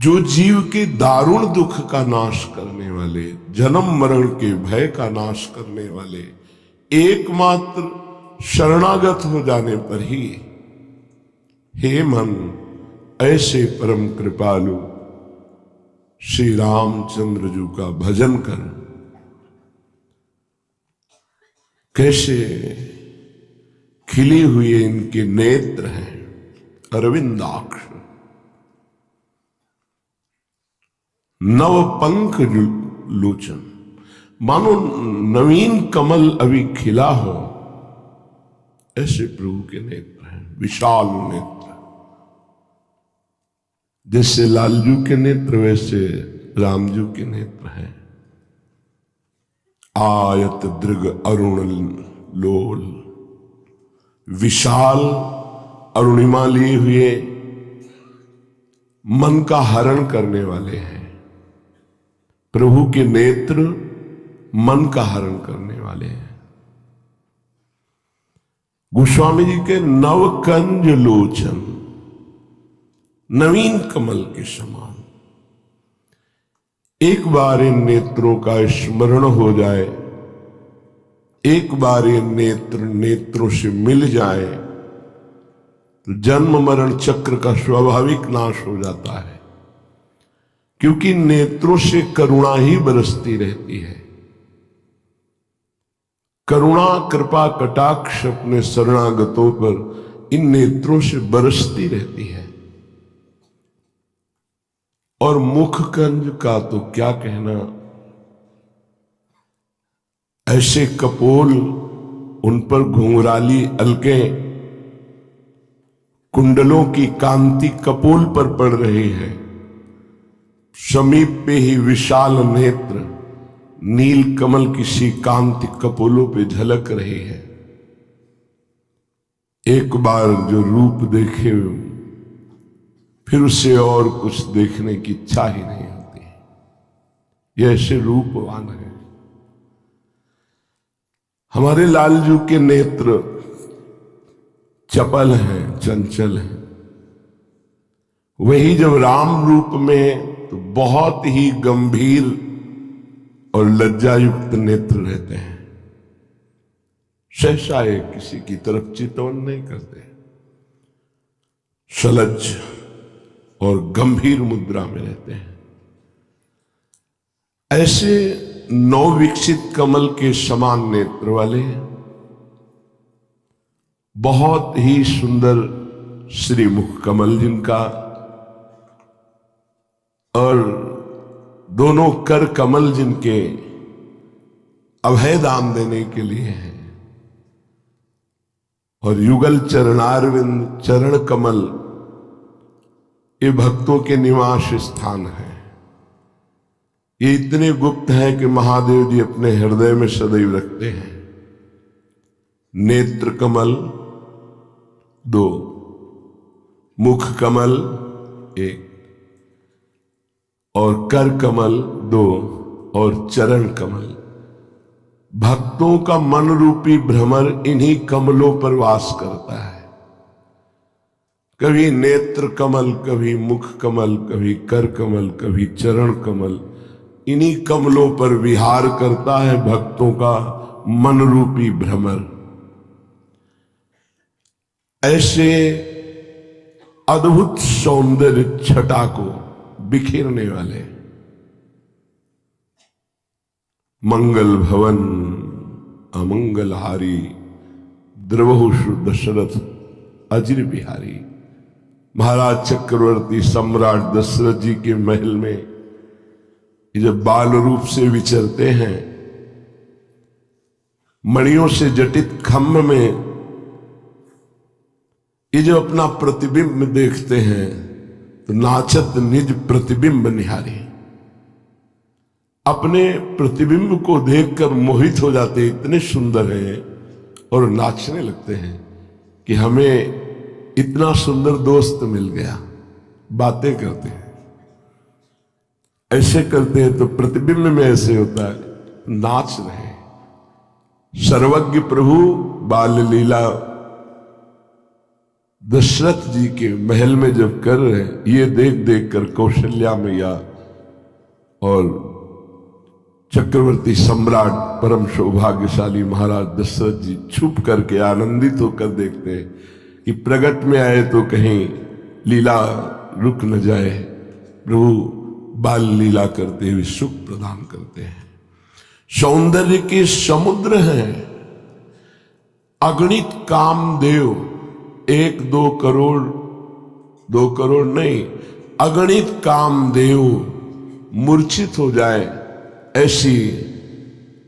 जो जीव के दारुण दुख का नाश करने वाले, जन्म मरण के भय का नाश करने वाले, एकमात्र शरणागत हो जाने पर ही हे मन ऐसे परम कृपालु श्री रामचंद्र जी का भजन कर। कैसे खिली हुए इनके नेत्र हैं, अरविंदाक्ष, नव पंख लोचन, मानो नवीन कमल अभी खिला हो, ऐसे प्रभु के नेत्र हैं, विशाल नेत्र। जैसे लालजू के नेत्र वैसे रामजू के नेत्र हैं। आयत दृग अरुण लोल, विशाल अरुणिमा लिए हुए मन का हरण करने वाले हैं। प्रभु के नेत्र मन का हरण करने वाले हैं। गोस्वामी जी के नवकंज लोचन, नवीन कमल के समान। एक बार इन नेत्रों का स्मरण हो जाए, एक बार ये नेत्र नेत्रों से मिल जाए तो जन्म मरण चक्र का स्वाभाविक नाश हो जाता है, क्योंकि नेत्रों से करुणा ही बरसती रहती है। करुणा कृपा कटाक्ष अपने शरणागतों पर इन नेत्रों से बरसती रहती है। और मुख कंज का तो क्या कहना, ऐसे कपोल, उन पर घुंघराली अलकें, कुंडलों की कांति कपोल पर पड़ रही है। समीप पे ही विशाल नेत्र, नील कमल की सी कांति कपोलों पे झलक रही है। एक बार जो रूप देखे फिर उसे और कुछ देखने की इच्छा ही नहीं होती। ये ऐसे रूपवान है। हमारे लालजू के नेत्र चपल हैं, चंचल हैं। वही जब राम रूप में तो बहुत ही गंभीर और लज्जायुक्त नेत्र रहते हैं। सहसा एक किसी की तरफ चितवन नहीं करते, सलज्ज और गंभीर मुद्रा में रहते हैं। ऐसे नवविकसित कमल के समान नेत्र वाले बहुत ही सुंदर श्रीमुख कमल जिनका, और दोनों कर कमल जिनके अभय दान देने के लिए हैं, और युगल चरणारविंद चरण कमल ये भक्तों के निवास स्थान है। ये इतने गुप्त हैं कि महादेव जी अपने हृदय में सदैव रखते हैं। नेत्र कमल 2, मुख कमल 1, और कर कमल 2, और चरण कमल। भक्तों का मन रूपी भ्रमर इन्हीं कमलों पर वास करता है। कभी नेत्र कमल, कभी मुख कमल, कभी कर कमल, कभी चरण कमल, इन्हीं कमलों पर विहार करता है भक्तों का मन रूपी भ्रमर। ऐसे अद्भुत सौंदर्य छटा को बिखेरने वाले मंगल भवन अमंगलहारी द्रवहुषु दशरथ अजिर बिहारी। महाराज चक्रवर्ती सम्राट दशरथ जी के महल में जब बाल रूप से विचरते हैं, मणियों से जटित खम्भ में ये जो अपना प्रतिबिंब देखते हैं तो नाचत निज प्रतिबिंब निहारी। अपने प्रतिबिंब को देखकर मोहित हो जाते, इतने सुंदर हैं, और नाचने लगते हैं कि हमें इतना सुंदर दोस्त मिल गया। बातें करते हैं, ऐसे करते हैं तो प्रतिबिंब में ऐसे होता है, नाच रहे। सर्वज्ञ प्रभु बाल लीला दशरथ जी के महल में जब कर रहे हैं, ये देख देख कर कौशल्या मैया और चक्रवर्ती सम्राट परम सौभाग्यशाली महाराज दशरथ जी छुप करके आनंदित होकर देखते हैं कि प्रगट में आए तो कहीं लीला रुक न जाए। प्रभु बाल लीला करते हुए सुख प्रदान करते हैं। सौंदर्य के समुद्र हैं, अगणित कामदेव, 1-2 करोड़, 2 करोड़ नहीं, अगणित कामदेव मूर्छित हो जाए, ऐसी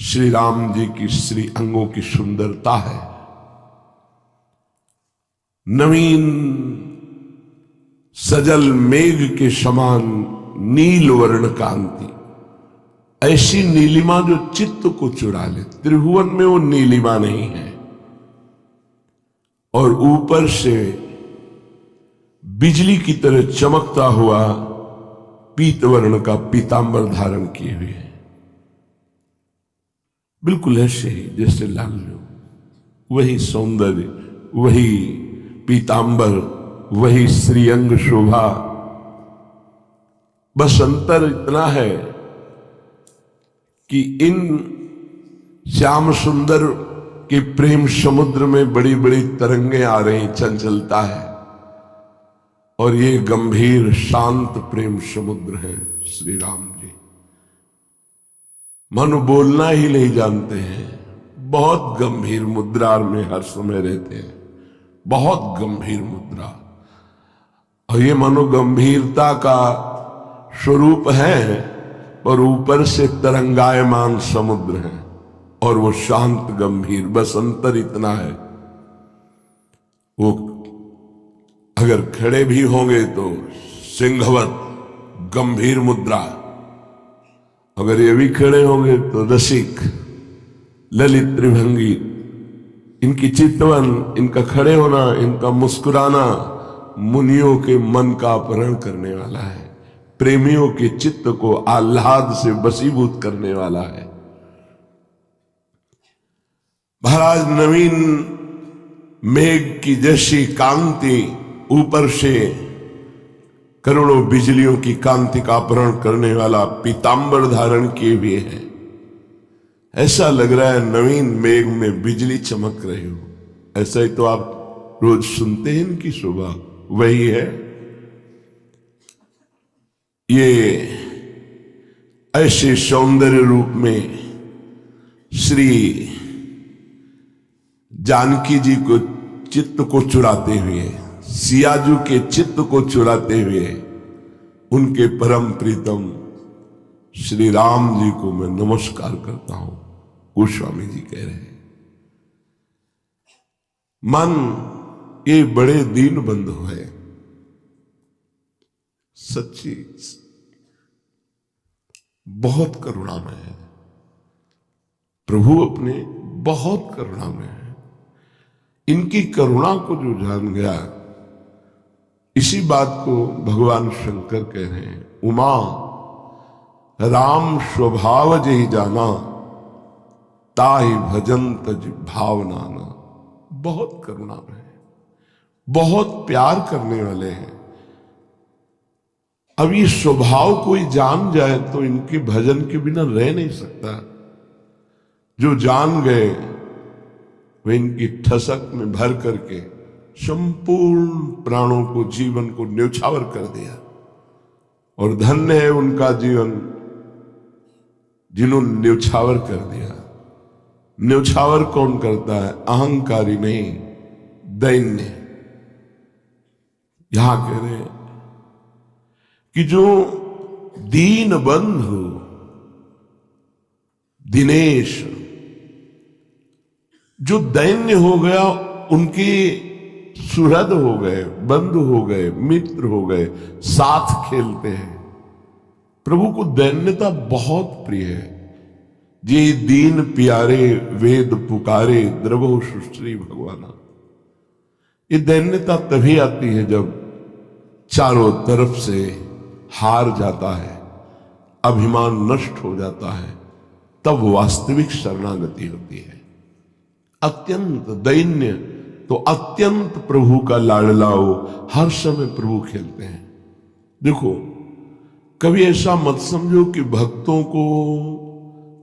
श्री राम जी की श्री अंगों की सुंदरता है। नवीन सजल मेघ के समान नील वर्ण कांति, ऐसी नीलिमा जो चित्त को चुरा ले। त्रिभुवन में वो नीलिमा नहीं है। और ऊपर से बिजली की तरह चमकता हुआ पीत वर्ण का पीतांबर धारण किए हुए है। बिल्कुल ऐसे ही जैसे लाल लोग, वही सौंदर्य, वही पीतांबर, वही श्रीअंग शोभा। बस अंतर इतना है कि इन श्याम सुंदर के प्रेम समुद्र में बड़ी बड़ी तरंगें आ रही, चंचलता है, और ये गंभीर शांत प्रेम समुद्र है श्री राम जी। मनु बोलना ही नहीं जानते हैं, बहुत गंभीर मुद्रा में हर समय रहते हैं, बहुत गंभीर मुद्रा। और ये मनोगंभीरता का स्वरूप है, और ऊपर से तरंगायमान समुद्र है, और वो शांत गंभीर। बस अंतर इतना है, वो अगर खड़े भी होंगे तो सिंहवत गंभीर मुद्रा, अगर ये भी खड़े होंगे तो रसिक ललित त्रिभंगी। इनकी चितवन, इनका खड़े होना, इनका मुस्कुराना मुनियों के मन का अपहरण करने वाला है, प्रेमियों के चित्त को आह्लाद से वशीभूत करने वाला है। महाराज नवीन मेघ की जैसी कांति, ऊपर से करोड़ों बिजलियों की कांति का अपहरण करने वाला पीतांबर धारण किए हुए हैं। ऐसा लग रहा है नवीन मेघ में बिजली चमक रही हो। ऐसा ही तो आप रोज सुनते हैं इनकी शोभा, वही है। ये ऐसे सौंदर्य रूप में श्री जानकी जी को चित्त को चुराते हुए, सियाजू के चित्त को चुराते हुए, उनके परम प्रीतम श्री राम जी को मैं नमस्कार करता हूं। गोस्वामी जी कह रहे हैं, मन ये बड़े दीन बंधु है, सच्ची बहुत करुणामय है। प्रभु अपने बहुत करुणामय है। इनकी करुणा को जो जान गया, इसी बात को भगवान शंकर कह रहे हैं, उमा राम स्वभाव जही जाना, ताहि भजन तज भावनाना। बहुत करुणामय है, बहुत प्यार करने वाले हैं। अब ये स्वभाव कोई जान जाए तो इनके भजन के बिना रह नहीं सकता। जो जान गए वे इनकी ठसक में भर करके संपूर्ण प्राणों को, जीवन को न्यौछावर कर दिया। और धन्य है उनका जीवन जिन्होंने न्यौछावर कर दिया। न्यौछावर कौन करता है? अहंकारी नहीं, दैन्य। यहां कह रहे हैं कि जो दीन बंधु दिनेश, जो दैन्य हो गया, उनके सुहृद हो गए, बंधु हो गए, मित्र हो गए, साथ खेलते हैं। प्रभु को दैन्यता बहुत प्रिय है। ये दीन प्यारे वेद पुकारे, द्रवो सुश्री भगवाना। ये दैन्यता तभी आती है जब चारों तरफ से हार जाता है, अभिमान नष्ट हो जाता है, तब वास्तविक शरणागति होती है। अत्यंत दैन्य तो अत्यंत प्रभु का लाडलाओ, हर समय प्रभु खेलते हैं। देखो, कभी ऐसा मत समझो कि भक्तों को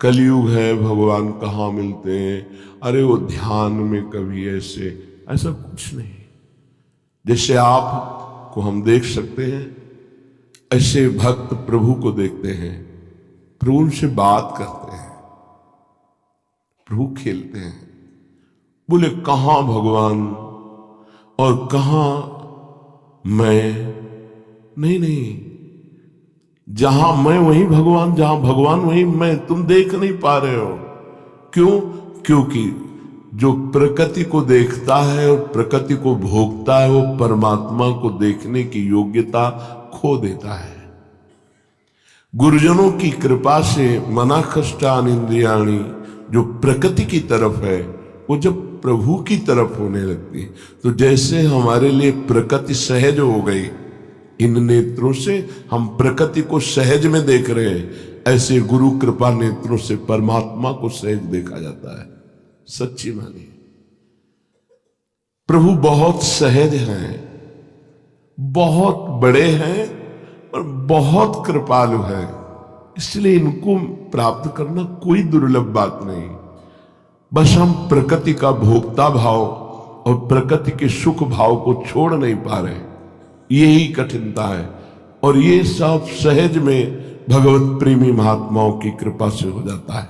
कलयुग है, भगवान कहाँ मिलते हैं, अरे वो ध्यान में कभी ऐसा कुछ नहीं। जैसे आप को हम देख सकते हैं, ऐसे भक्त प्रभु को देखते हैं, प्रभु उनसे बात करते हैं, प्रभु खेलते हैं। बोले कहां भगवान और कहां मैं? नहीं, जहां मैं वहीं भगवान, जहां भगवान वहीं मैं। तुम देख नहीं पा रहे हो। क्यों? क्योंकि जो प्रकृति को देखता है और प्रकृति को भोगता है, वो परमात्मा को देखने की योग्यता खो देता है। गुरुजनों की कृपा से मना कष्टान इंद्रियाणी, जो प्रकृति की तरफ है, वो जब प्रभु की तरफ होने लगती है, तो जैसे हमारे लिए प्रकृति सहज हो गई, इन नेत्रों से हम प्रकृति को सहज में देख रहे हैं, ऐसे गुरु कृपा नेत्रों से परमात्मा को सहज देखा जाता है। सच्ची मानिए, प्रभु बहुत सहज हैं, बहुत बड़े हैं और बहुत कृपालु हैं। इसलिए इनको प्राप्त करना कोई दुर्लभ बात नहीं। बस हम प्रकृति का भोक्ता भाव और प्रकृति के सुख भाव को छोड़ नहीं पा रहे, यही कठिनता है। और ये सब सहज में भगवत प्रेमी महात्माओं की कृपा से हो जाता है।